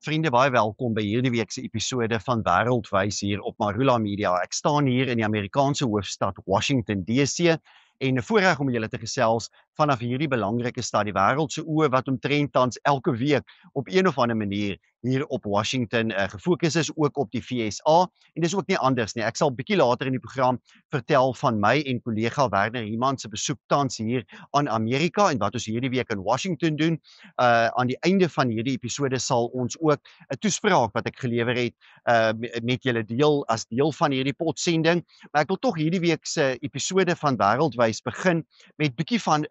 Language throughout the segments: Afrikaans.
Vriende, baie welkom by hierdie week se episode van Wêreldwys hier op Marula Media. Ek staan hier in die Amerikaanse hoofstad Washington DC en 'n voorreg om julle te gesels vanaf hierdie belangrike stad, die wêreld se oë wat omtrent tans elke week op een of ander manier hier op Washington gefokus is, ook op die VSA. En dis ook nie anders nie. Ek sal bietjie later in die program vertel van my en kollega Werner Human se besoek tans hier aan Amerika en wat ons hierdie week in Washington doen. Aan die einde van hierdie episode sal ons ook 'n toespraak wat ek gelewer het met julle deel as deel van hierdie potsending. Maar ek wil tog hierdie week se episode van Wêreldwys begin met bietjie van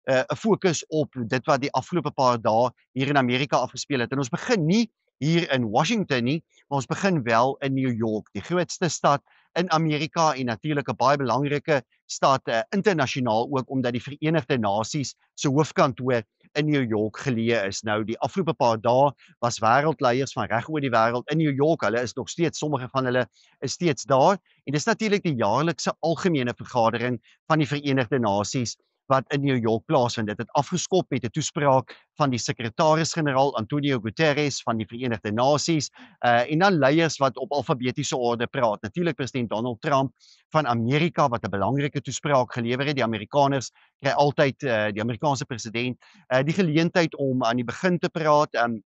'n fokus op dit wat die afgelope paar dae hier in Amerika afgespeel het. En ons begin nie hier in Washington nie, maar ons begin wel in New York, die grootste stad in Amerika en natuurlik 'n baie belangrike stad internasionaal ook omdat die Verenigde Nasies se hoofkantoor in New York geleë is. Nou die afgelope paar dae was wêreldleiers van reg oor die wêreld in New York. Hulle is nog steeds, sommige van hulle is steeds daar. En dis natuurlik die jaarlikse algemene vergadering van die Verenigde Nasies wat in New York plaasvind. Dit het afgeskop met 'n toespraak van die sekretaris-generaal Antonio Guterres van die Verenigde Nasies en dan leiers wat op alfabetiese orde praat. Natuurlik president Donald Trump van Amerika wat 'n belangrike toespraak gelewer het. Die Amerikaners kry altyd die Amerikaanse president die geleentheid om aan die begin te praat en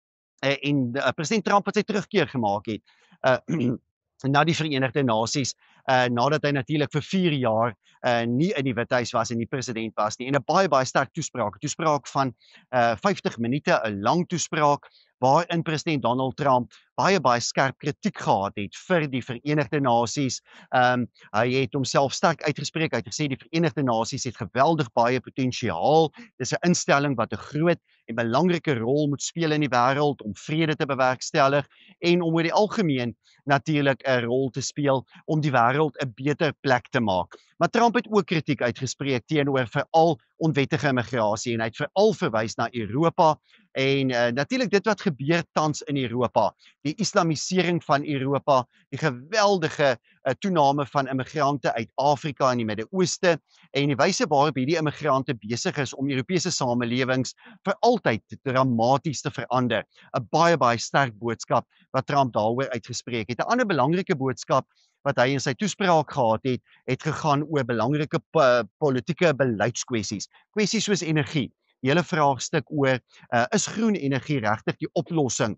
president Trump het sy terugkeer gemaak het na die Verenigde Nasies nadat hy natuurlik vir 4 jaar nie in die Withuis was en nie president was nie. En 'n baie sterk toespraak, 'n toespraak van 50 minute, 'n lang toespraak waarin president Donald Trump baie skerp kritiek gehad het vir die Verenigde Nasies. Hy het homself sterk uitgespreek. Hy het gesê die Verenigde Nasies het geweldig baie potensiaal. Dis 'n instelling wat 'n groot en belangrike rol moet speel in die wêreld om vrede te bewerkstellig en om oor die algemeen natuurlik 'n rol te speel om die wêreld 'n beter plek te maak. Maar Trump het ook kritiek uitgespreek teenoor veral onwettige immigrasie en hy het veral verwys na Europa en natuurlik dit wat gebeur tans in Europa, die islamisering van Europa, die geweldige toename van immigrante uit Afrika en die Midde-Ooste en die wyse waarop hierdie immigrante besig is om Europese samelewings vir altyd dramaties te verander. 'n baie sterk boodskap wat Trump daaroor uitgespreek het. 'n Ander belangrike boodskap wat hy in sy toespraak gehad het gegaan oor belangrike politieke beleidskwessies. Kwessies soos energie. Die hele vraagstuk oor is groen energie regtig die oplossing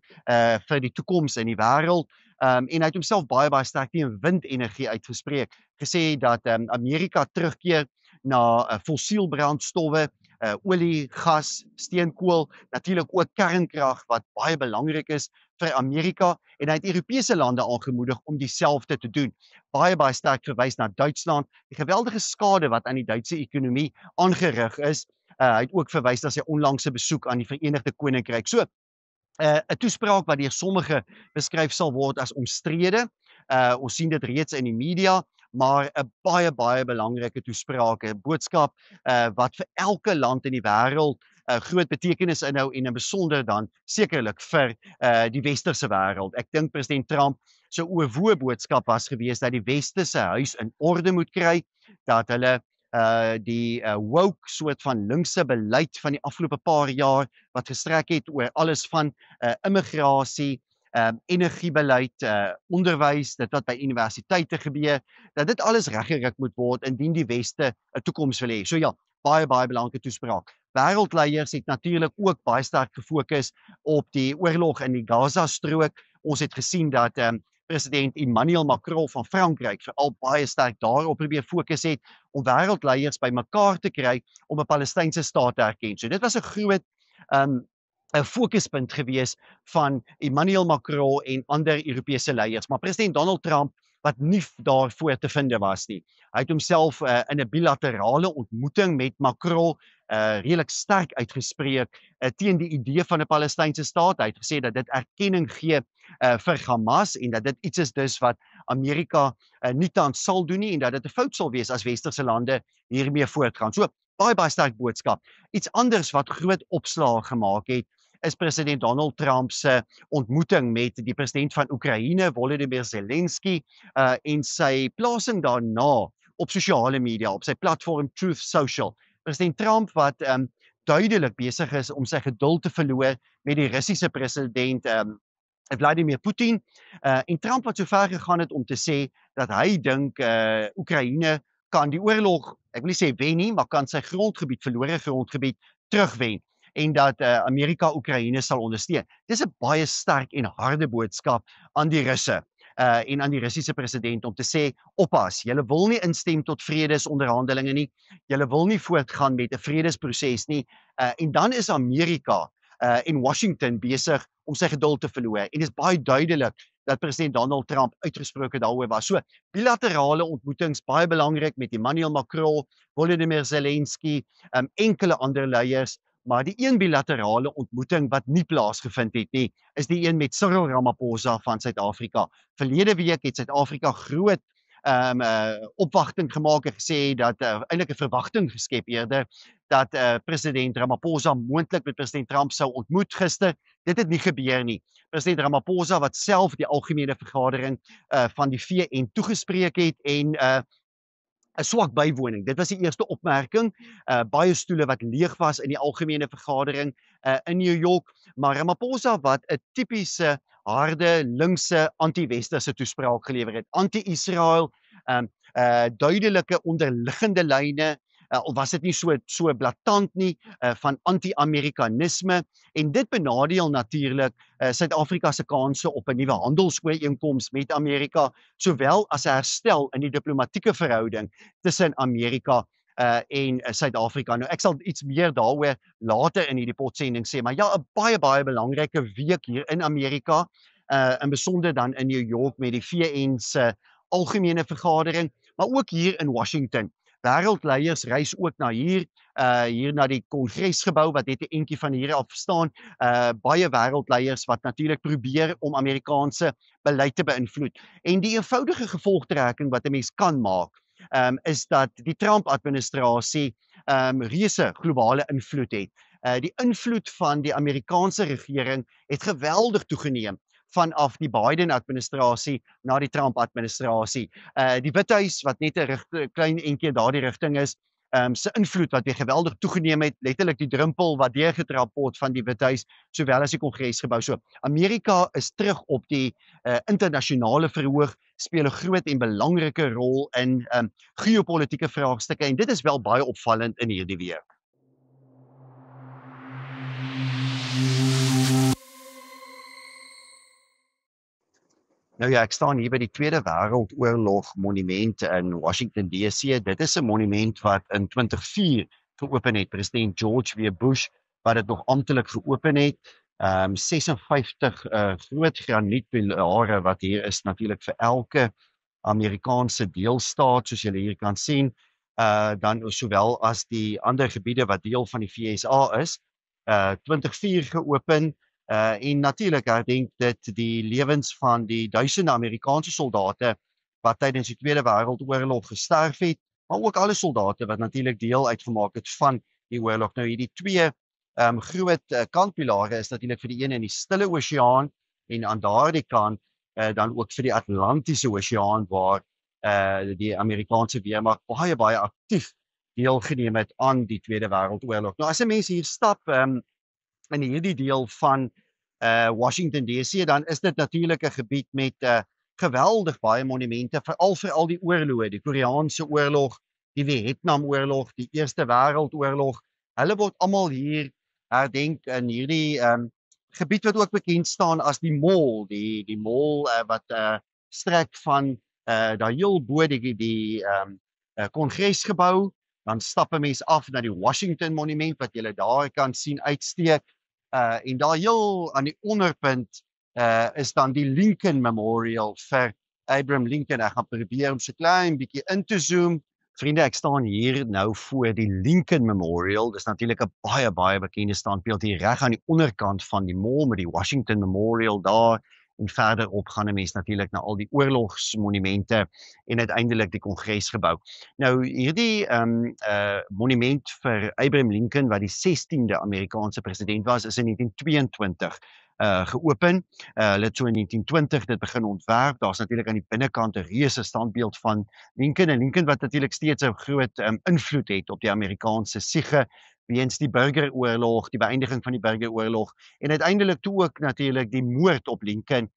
vir die toekoms in die wêreld? En hy het homself baie sterk teen windenergie uitgespreek, gesê dat Amerika terugkeer na fossielbrandstowwe, olie, gas, steenkool, natuurlik ook kernkrag wat baie belangrik is vir Amerika en hy het Europese lande aangemoedig om dieselfde te doen. Baie sterk verwys na Duitsland, die geweldige skade wat aan die Duitse ekonomie aangerig is. Hy het ook verwys na sy onlangse besoek aan die Verenigde Koninkryk. So 'n toespraak wat deur sommige beskryf sal word as omstrede. Ons sien dit reeds in die media, maar 'n baie belangrike toespraak, 'n boodskap wat vir elke land in die wêreld groot betekenis inhou en in besonder dan sekerlik vir die westerse wêreld. Ek dink president Trump se oorwoë boodskap was gewees dat die weste se huis in orde moet kry, dat hulle die woke soort van linkse beleid van die afgelope paar jaar wat gestrek het oor alles van immigrasie, energiebeleid, onderwys, dit wat by universiteite gebeur, dat dit alles reggeruk moet word indien die weste 'n toekoms wil hê. So ja, baie belangrike toespraak. Wêreldleiers het natuurlik ook baie sterk gefokus op die oorlog in die Gaza-strook. Ons het gesien dat president Emmanuel Macron van Frankryk veral baie sterk daarop probeer fokus het om wêreldleiers bymekaar te kry om 'n Palestynse staat te erken. So dit was 'n groot 'n fokuspunt gewees van Emmanuel Macron en ander Europese leiers, maar president Donald Trump wat nie daarvoor te vind was nie. Hy het homself in 'n bilaterale ontmoeting met Macron redelik sterk uitgespreek teen die idee van 'n Palestynse staat. Hy het gesê dat dit erkenning gee vir Hamas en dat dit iets is dus wat Amerika nie tans sal doen nie en dat dit 'n fout sal wees as westerse lande hiermee voortgaan. So baie sterk boodskap. Iets anders wat groot opslae gemaak het is president Donald Trump se ontmoeting met die president van Oekraïne, Volodymyr Zelensky, en sy plasing daarna op sosiale media, op sy platform Truth Social. President Trump wat duidelik besig is om sy geduld te verloor met die Russiese president Vladimir Putin en Trump wat so ver gegaan het om te sê dat hy dink Oekraïne kan die oorlog, ek wil nie sê wen nie, maar kan sy grondgebied, verlore grondgebied terugwen en dat Amerika Oekraïne sal ondersteun. Dis 'n baie sterk en harde boodskap aan die Russe en aan die Russiese president om te sê oppas, julle wil nie instem tot vredesonderhandelinge nie, julle wil nie voortgaan met 'n vredesproses nie en dan is Amerika en Washington besig om sy geduld te verloor. En dit is baie duidelik dat president Donald Trump uitgesproke daaroor was. So bilaterale ontmoetings baie belangrik met Emmanuel Macron, Volodymyr Zelensky, enkele ander leiers, maar die een bilaterale ontmoeting wat nie plaasgevind het nie, is die een met Cyril Ramaphosa van Suid-Afrika. Verlede week het Suid-Afrika groot opwagting gemaak en gesê dat eintlik 'n verwagting geskep eerder dat president Ramaphosa moontlik met president Trump sou ontmoet gister. Dit het nie gebeur nie. President Ramaphosa wat self die algemene vergadering van die VN toegespreek het en 'n swak bywoning. Dit was die eerste opmerking. Baie stoele wat leeg was in die algemene vergadering in New York, maar Ramaphosa wat 'n tipiese harde linkse anti-westerse toespraak gelewer het, anti-Israel, duidelike onderliggende lyne, of was dit nie so blaatant nie, van anti-Amerikanisme en dit benadeel natuurlik Suid-Afrika se kanse op 'n nuwe handelsooreenkoms met Amerika, sowel as 'n herstel in die diplomatieke verhouding tussen Amerika en Suid-Afrika. Nou ek sal iets meer daaroor later in hierdie potsending sê, maar ja, 'n baie belangrike week hier in Amerika, in besonder dan in New York met die VN se algemene vergadering, maar ook hier in Washington. Wêreldleiers reis ook na hier na die Kongresgebou wat net 'n entjie van hier af staan. Baie wêreldleiers wat natuurlik probeer om Amerikaanse beleid te beïnvloed. En die eenvoudige gevolgtrekking wat 'n mens kan maak, is dat die Trump-administrasie reuse globale invloed het. Die invloed van die Amerikaanse regering het geweldig toegeneem vanaf die Biden-administrasie na die Trump-administrasie. Die Withuis wat net 'n klein entjie in daardie rigting is, se invloed wat weer geweldig toegeneem het, letterlik die drumpel wat deurgetrap word van die Withuis, sowel as die Kongresgebou. So, Amerika is terug op die internasionale verhoog, speel 'n groot en belangrike rol in geopolitiese vraagstukke en dit is wel baie opvallend in hierdie week. Nou ja, ek staan hier by die Tweede Wêreldoorlog monument in Washington DC. Dit is 'n monument wat in 2004 geopen het. President George W. Bush wat dit nog amptelik geopen het. 56 groot granietpilare wat hier is natuurlik vir elke Amerikaanse deelstaat soos julle hier kan sien. Dan sowel as die ander gebiede wat deel van die VSA is. 2004 geopen. En natuurlik herdenk dit die lewens van die duisende Amerikaanse soldate wat tydens die Tweede Wêreldoorlog gesterf het, maar ook alle soldate wat natuurlik deel uitgemaak het van die oorlog. Nou hierdie twee groot kantpilare is natuurlik vir die een in die Stille Oseaan en aan daardie kant dan ook vir die Atlantiese Oseaan waar die Amerikaanse weermag baie aktief deelgeneem het aan die Tweede Wêreldoorlog. Nou as 'n mens hier stap in hierdie deel van Washington DC, dan is dit natuurlik 'n gebied met geweldig baie monumente, veral vir al die oorloë, die Koreaanse oorlog, die Vietnamoorlog, die Eerste Wêreldoorlog. Hulle word almal hier herdenk in hierdie gebied wat ook bekend staan as die Mall, die Mall wat strek van daar heel bo die Kongresgebou, dan stap 'n mens af na die Washington monument wat jy daar kan sien uitsteek. En daar heel aan die onderpunt is dan die Lincoln Memorial vir Abraham Lincoln. Ek gaan probeer om so klein bietjie in te zoom. Vriende, ek staan hier nou voor die Lincoln Memorial. Dis natuurlik 'n baie bekende standbeeld hier reg aan die onderkant van die mall met die Washington Memorial daar. En verderop gaan 'n mens natuurlik na al die oorlogsmonumente en uiteindelik die Kongresgebou. Nou hierdie monument vir Abraham Lincoln wat die 16de Amerikaanse president was, is in 1922 geopen. Hulle het so in 1920 dit begin ontwerp. Daar's natuurlik aan die binnekant 'n reuse standbeeld van Lincoln en Lincoln wat natuurlik steeds 'n groot invloed het op die Amerikaanse siege weens die burgeroorlog, die beëindiging van die burgeroorlog en uiteindelik toe ook natuurlik die moord op Lincoln,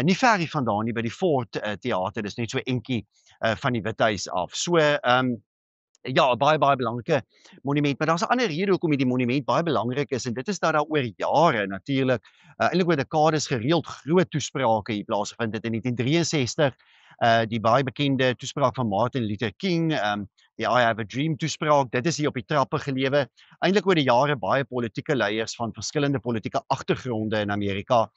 nie ver hiervandaan nie by die Fort Theater, dis net so entjie van die Withuis af. So ja, 'n baie belangrike monument, maar daar's 'n ander rede hoekom hierdie monument baie belangrik is en dit is dat daar oor jare natuurlik, eintlik oor dekades gereeld groot toesprake hier plaasgevind het in 1963, die baie bekende toespraak van Martin Luther King, die I Have a Dream toespraak, dit is hier op die trappe gelewe. Eintlik oor die jare baie politieke leiers van verskillende politieke agtergronde in Amerika,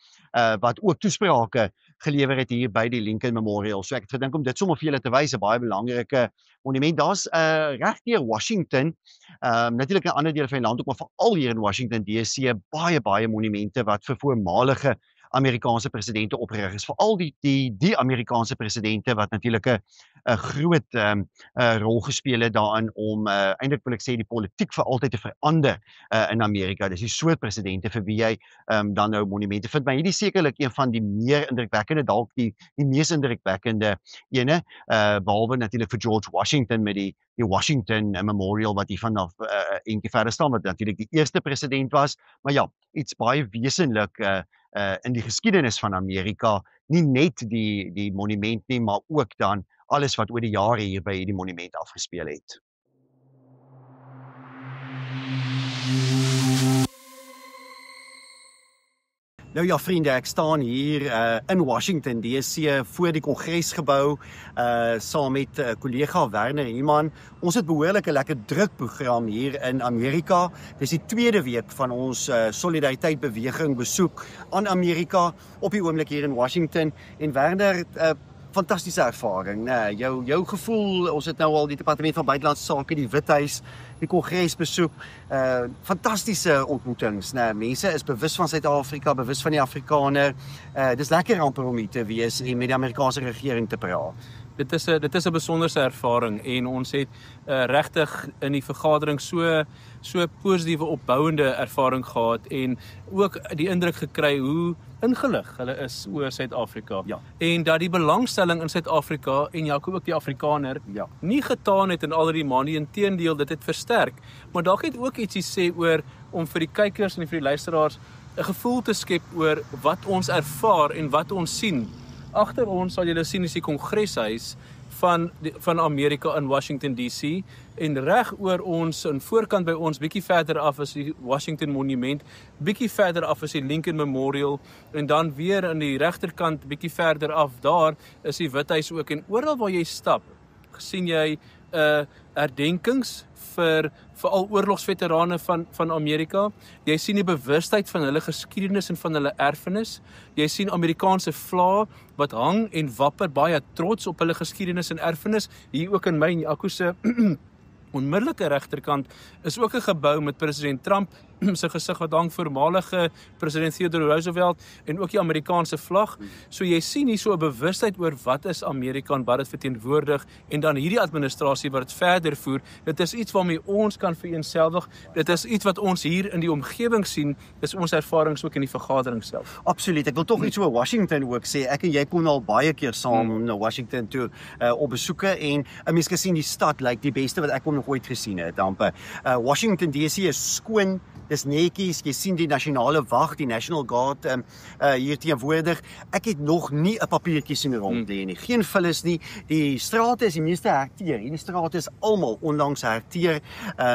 wat ook toesprake gelewer het hier by die Lincoln Memorial. So ek het gedink om dit sommer vir julle te wys, 'n baie belangrike monument. Daar's reg deur Washington, natuurlik in ander dele van die land ook, maar veral hier in Washington DC baie monumente wat vir voormalige Amerikaanse presidente opgerig is. Veral die Amerikaanse presidente wat natuurlik 'n groot rol gespeel het daarin om eintlik wil ek sê die politiek vir altyd te verander in Amerika. Dis die soort presidente vir wie jy dan nou monumente vind. Maar hierdie is sekerlik een van die meer indrukwekkende, dalk die mees indrukwekkende ene, behalwe natuurlik vir George Washington met die Washington Memorial wat hier vanaf eentjie verder staan, wat natuurlik die eerste president was. Maar ja, iets baie wesenlik in die geskiedenis van Amerika, nie net die monument nie, maar ook dan alles wat oor die jare hier by hierdie monument afgespeel het. Nou ja vriende, ek staan hier in Washington DC voor die Kongresgebou saam met kollega Werner Human. Ons het behoorlik 'n lekker druk program hier in Amerika. Dis die tweede week van ons Solidariteit Beweging besoek aan Amerika op die oomblik hier in Washington. En Werner, fantastiese ervaring, nee, jou gevoel, ons het nou al die Departement van Buitelandse Sake, die Withuis, die Kongres besoek, fantastiese ontmoetings, nee, mense is bewus van Suid-Afrika, bewus van die Afrikaner, dis lekker amper om hier te wees en met die Amerikaanse regering te praat. Dit is 'n besonderse ervaring en ons het regtig in die vergadering so positiewe opbouende ervaring gehad en ook die indruk gekry hoe ingelig hulle is oor Suid-Afrika. Ja. En dat die belangstelling in Suid-Afrika en Jaco ook die Afrikaner nie getaan het in al die maande, inteendeel dit het versterk. Maar dalk het ook ietsie sê oor om vir die kykers en vir die luisteraars 'n gevoel te skep oor wat ons ervaar en wat ons sien. Agter ons sal julle sien is die Kongreshuis van Amerika in Washington DC en reg oor ons en voorkant by ons bietjie verder af is die Washington Monument, bietjie verder af is die Lincoln Memorial en dan weer aan die regterkant bietjie verder af daar is die Withuis ook en oral waar jy stap, sien jy herdenkings vir al oorlogsveterane van Amerika. Jy sien die bewustheid van hulle geskiedenis en van hulle erfenis. Jy sien Amerikaanse vlae wat hang en wapper, baie trots op hulle geskiedenis en erfenis. Hier ook in my en Jaco se onmiddellike regterkant is ook 'n gebou met president Trump se gesig wat hang, voormalige president Theodore Roosevelt en ook die Amerikaanse vlag. So jy sien hier so 'n bewustheid oor wat is Amerika en wat dit verteenwoordig en dan hierdie administrasie wat dit verder voer. Dit is iets waarmee ons kan vereenselwig. Dit is iets wat ons hier in die omgewing sien. Dis ons ervarings ook in die vergadering self. Absoluut. Ek wil tog iets oor Washington ook sê. Ek en jy kom al baie keer saam na Washington toe op besoeke en 'n mens kan sien die stad lyk die beste wat ek nog ooit gesien het. Amper. Washington DC is skoon. Dis netjies, jy sien die nasionale wag, die National Guard hier teenwoordig. Ek het nog nie 'n papiertjie sien rondlê nie. Geen vullis nie. Die strate is die meeste herteer. Hierdie strate is almal onlangs herteer.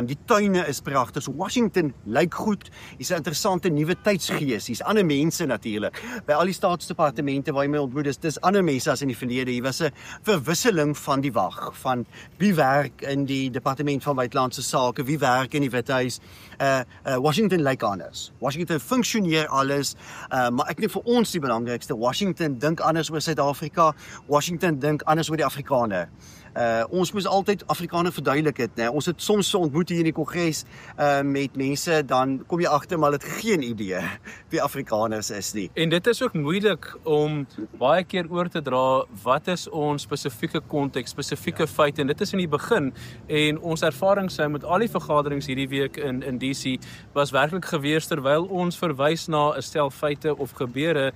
Die tuine is pragtig. So Washington lyk goed. Hier's 'n interessante nuwe tydsgees. Hier's ander mense natuurlik. By al die staatsdepartemente waar jy my ontmoet, dis ander mense as in die verlede. Hier was 'n verwisseling van die wag, van wie werk in die Departement van Buitelandse Sake, wie werk in die Withuis. Washington lyk anders. Washington funksioneer alles, maar ek dink vir ons die belangrikste, Washington dink anders oor Suid-Afrika, Washington dink anders oor die Afrikaner. Ons moes altyd Afrikaner verduidelik het, né? Ons het soms ontmoet hier in die Kongres met mense, dan kom jy agter maar hulle het geen idee wie Afrikaners is nie. En dit is ook moeilik om baie keer oor te dra wat is ons spesifieke konteks, spesifieke feite en dit is in die begin en ons ervarings met al die vergaderings hierdie week in DC was werklik gewees terwyl ons verwys na 'n stel feite of gebeure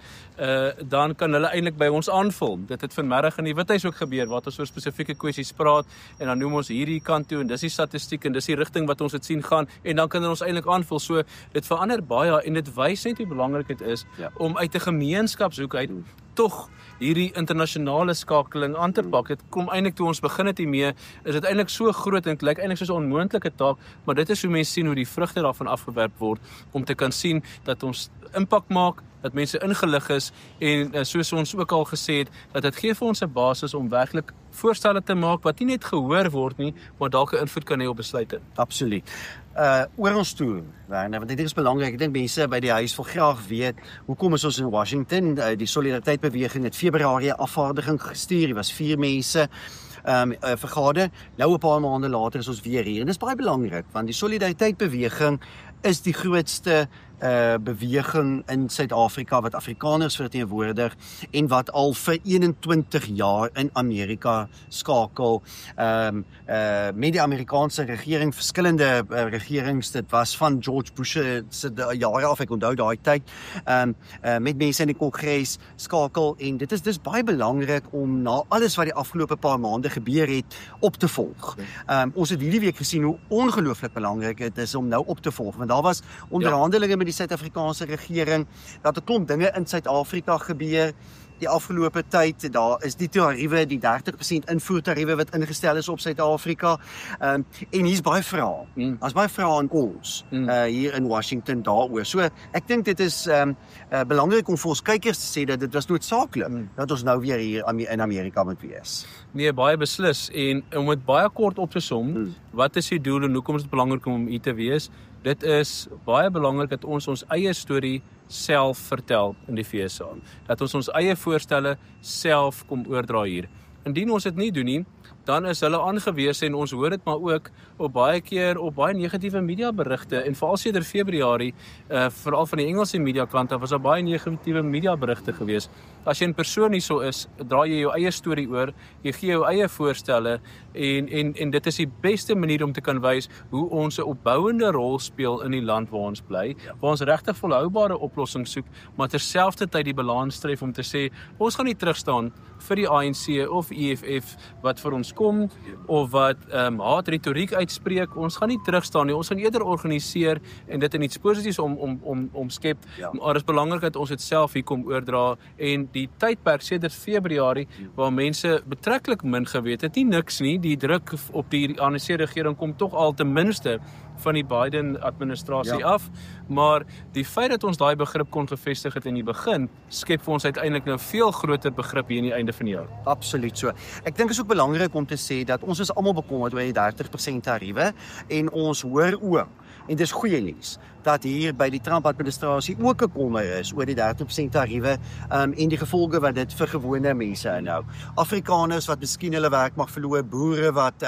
dan kan hulle eintlik by ons aanvul. Dit het vanmiddag in die Withuis ook gebeur, waar ons oor spesifieke kwessies praat, en dan noem ons hierdie kant toe, en dis die statistiek, en dis die rigting wat ons het sien gaan, en dan kan ons eintlik aanvul. So, dit verander baie, en dit wys net hoe belangrik dit is, om uit 'n gemeenskapshoek uit, tog hierdie internasionale skakeling aan te pak. Dit kom eintlik toe ons begin het hiermee, is dit eintlik so groot en dit lyk eintlik soos 'n onmoontlike taak, maar dit is hoe mense sien hoe die vrugte daarvan afgewerp word, om te kan sien dat ons impak maak, dat mense ingelig is, en soos ons ook al gesê het, dat dit gee vir ons 'n basis om werklik voorstelle te maak wat nie net gehoor word nie, maar dalk 'n invloed kan hê op besluite. Absoluut. Oor ons toe, Werner, want dit is belangrik. Ek dink mense by die huis wil graag weet, hoekom is ons in Washington? Die Solidariteit-beweging het Februarie 'n afvaardiging gestuur. Dit was 4 mense vergader. Nou 'n paar maande later is ons weer hier. En dit is baie belangrik, want die Solidariteit-beweging is die grootste beweging in Suid-Afrika wat Afrikaners verteenwoordig en wat al vir 21 jaar in Amerika skakel met die Amerikaanse regering, verskillende regerings, dit was van George Bush se jare af, ek onthou daai tyd, met mense in die Kongres skakel, en dit is dus baie belangrik om na alles wat die afgelope paar maande gebeur het, op te volg. Ons het hierdie week gesien hoe ongelooflik belangrik dit is om nou op te volg, want daar was onderhandelinge met die Suid-Afrikaanse regering, dat 'n klomp dinge in Suid-Afrika gebeur die afgelope tyd. Daar is die tariewe, die 30% invoertariewe wat ingestel is op Suid-Afrika, en hier's baie vrae. Daar's baie vrae aan ons hier in Washington daaroor. So ek dink dit is belangrik om vir ons kykers te sê dat dit was noodsaaklik dat ons nou weer hier in Amerika moet wees. Nee, baie beslis, en om dit baie kort op te som, wat is die doel en hoekom is dit belangrik om hier te wees? Dit is baie belangrik dat ons eie storie self vertel in die FSA. Dat ons eie voorstelle self kom oordra hier. Indien ons dit nie doen nie, dan is hulle aangewese, en ons hoor dit maar ook op baie keer op baie negatiewe mediaberigte, en veral sedert Februarie, veral van die Engelse mediakant, was daar baie negatiewe mediaberigte gewees. As jy 'n persoon hierso is, dra jy jou eie storie oor, jy gee jou eie voorstelle, en dit is die beste manier om te kan wys hoe ons 'n opbouende rol speel in die land waar ons bly, waar ons regtig volhoubare oplossings soek, maar terselfdertyd die balans tref om te sê, ons gaan nie terugstaan vir die ANC of EFF wat vir ons kom, of wat haatretoriek uitspreek. Ons gaan nie terugstaan nie, ons gaan eerder organiseer en dit in iets positiefs omskep, maar dit is belangrik dat ons dit self hier kom oordra, en die tydperk sedert Februarie, waar mense betreklik min geweet het, nie niks nie, die druk op die ANC regering kom tog al ten minste van die Biden-administrasie af, maar die feit dat ons daai begrip kon gevestig het in die begin, skep vir ons uiteindelik nou veel groter begrip hier in die einde van die jaar. Absoluut so. Ek dink is ook belangrik om te sê dat ons is almal bekommerd oor die 30% tariewe, en ons hoor ook, en dis goeie nuus, dat hier by die Trump-administrasie ook 'n kommer is oor die 30% tariewe, en die gevolge wat dit vir gewone mense inhou. Afrikaners wat miskien hulle werk mag verloor, boere wat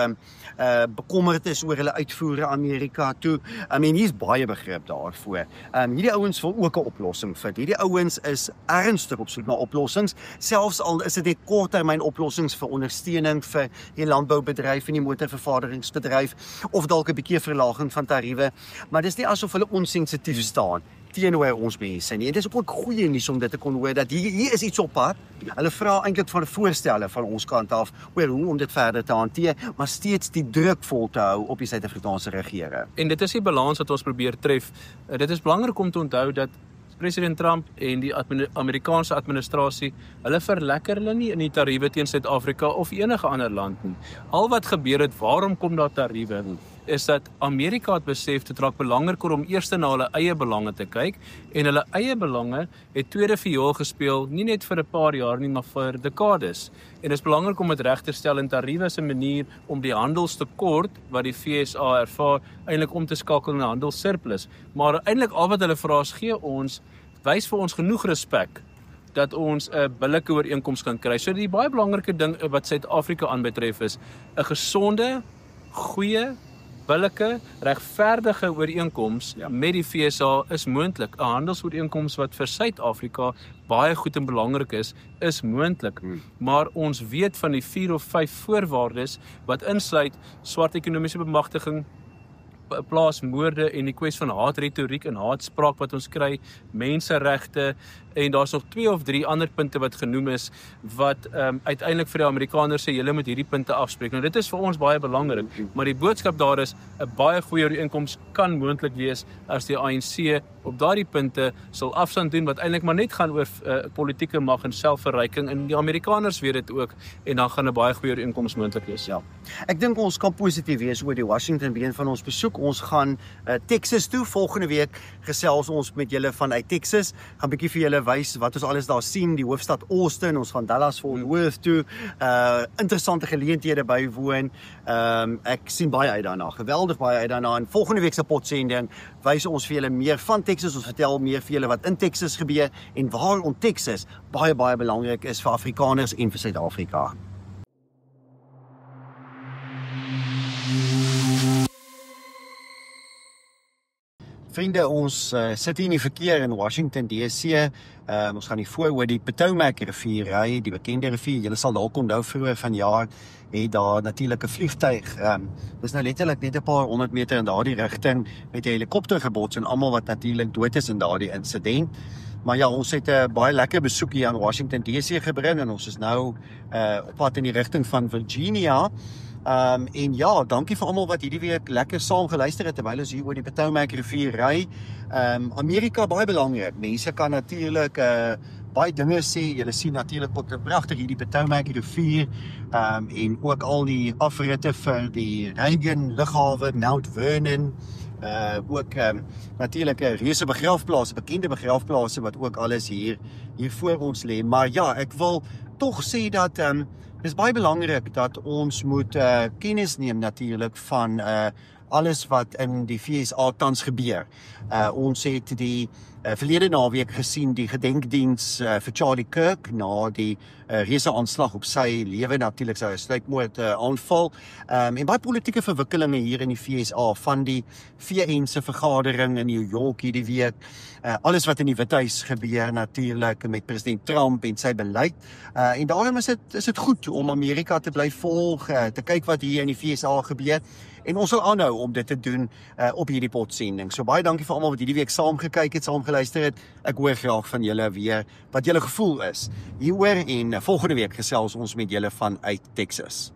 bekommerd is oor hulle uitvoere Amerika toe. En hier's baie begrip daarvoor. Hierdie ouens wil ook 'n oplossing vind. Hierdie ouens is ernstig op soek na oplossings, selfs al is dit net korttermyn oplossings vir ondersteuning vir die landboubedryf en die motorvervaardigingsbedryf, of dalk 'n bietjie verlaging van tariewe, maar dis nie asof hulle onsensitief staan teenoor ons mense nie. En dit is ook goeie nuus om dit te kon hoor, dat hier is iets op pad. Hulle vra eintlik van voorstelle van ons kant af oor hoe om dit verder te hanteer, maar steeds die druk vol te hou op die Suid-Afrikaanse regering. En dit is die balans wat ons probeer tref. Dit is belangrik om te onthou dat President Trump en die Amerikaanse administrasie, hulle verlekker hulle nie in die tariewe teen Suid-Afrika of enige ander land nie. Al wat gebeur het, waarom kom daar tariewe, is dat Amerika het besef dit raak belangriker om eers na hulle eie belange te kyk, en hulle eie belange het tweede viool gespeel, nie net vir 'n paar jaar nie, maar vir dekades. En dit is belangrik om dit reg te stel, en tariewe is 'n manier om die handelstekort wat die FSA ervaar, eintlik om te skakel na handelssurplus. Maar eintlik al wat hulle vra is, gee ons, wys vir ons genoeg respek dat ons 'n billike ooreenkoms kan kry. So die baie belangrike ding wat Suid-Afrika aanbetref is 'n gesonde, goeie, billike, regverdige ooreenkoms met die FSA is moontlik. 'n Handelsooreenkoms wat vir Suid-Afrika baie goed en belangrik is moontlik. Maar ons weet van die 4 of 5 voorwaardes wat insluit swart ekonomiese bemagtiging, plaasmoorde en die kwessie van haatretoriek en haatspraak wat ons kry, menseregte, en daar's nog 2 of 3 ander punte wat genoem is, wat uiteindelik vir die Amerikaners sê, julle moet hierdie punte afspreek. Nou dit is vir ons baie belangrik, maar die boodskap daar is, 'n baie goeie ooreenkoms kan moontlik wees as die ANC op daardie punte sal afstand doen, wat eintlik maar net gaan oor politieke mag en selfverryking, en die Amerikaners weet dit ook, en dan gaan 'n baie goeie ooreenkoms moontlik wees. Ja. Ek dink ons kan positief wees oor die Washington begin van ons besoek. Ons gaan Texas toe. Volgende week gesels ons met julle vanuit Texas. Gaan bietjie vir julle wys wat ons alles daar sien, die hoofstad Austin, ons gaan Dallas Fort Worth toe. Interessante geleenthede bywoon. Ek sien baie uit daarna. Geweldig baie uit daarna. En volgende week se potsending wys ons vir julle meer van Texas. Ons vertel meer vir julle wat in Texas gebeur en waarom Texas baie belangrik is vir Afrikaners en vir Suid-Afrika. Vriende, ons sit hier in die verkeer in Washington DC. Ons gaan hier voor oor die Potomac rivier ry, die bekende rivier. Julle sal dalk onthou vroeër vanjaar het daar natuurlik 'n vliegtuig. Dis nou letterlik net 'n paar 100 meter in daardie rigting met 'n helikopter gebots en almal wat natuurlik dood is in daardie insident. Maar ja, ons het 'n baie lekker besoek hier aan Washington DC gebring en ons is nou op pad in die rigting van Virginia. En ja, dankie vir almal wat hierdie week lekker saam geluister het terwyl ons hier oor die Potomac rivier ry. Amerika baie belangrik. Mense kan natuurlik baie dinge sê. Julle sien natuurlik ook pragtig hierdie Potomac rivier en ook al die afritte vir die Reagan lughawe, Mount Vernon. Ook natuurlik 'n reuse begraafplaas, bekende begraafplase wat ook alles hier voor ons lê. Maar ja, ek wil tog sê dat dis baie belangrik dat ons moet kennis neem natuurlik van alles wat in die VSA tans gebeur. Ons het die verlede naweek gesien die gedenkdiens vir Charlie Kirk na die reuse aanslag op sy lewe, natuurlik sy sluipmoord aanval. En baie politieke verwikkelinge hier in die VSA van die VN se vergadering in New York hierdie week. Alles wat in die Withuis gebeur natuurlik met president Trump en sy beleid. En daarom is dit goed om Amerika te bly volg, te kyk wat hier in die VSA gebeur. En ons sal aanhou om dit te doen op hierdie potsending. So baie dankie vir almal wat hierdie week saam gekyk het, saam geluister het. Ek hoor graag van julle weer wat julle gevoel is hieroor en volgende week gesels ons met julle vanuit Texas.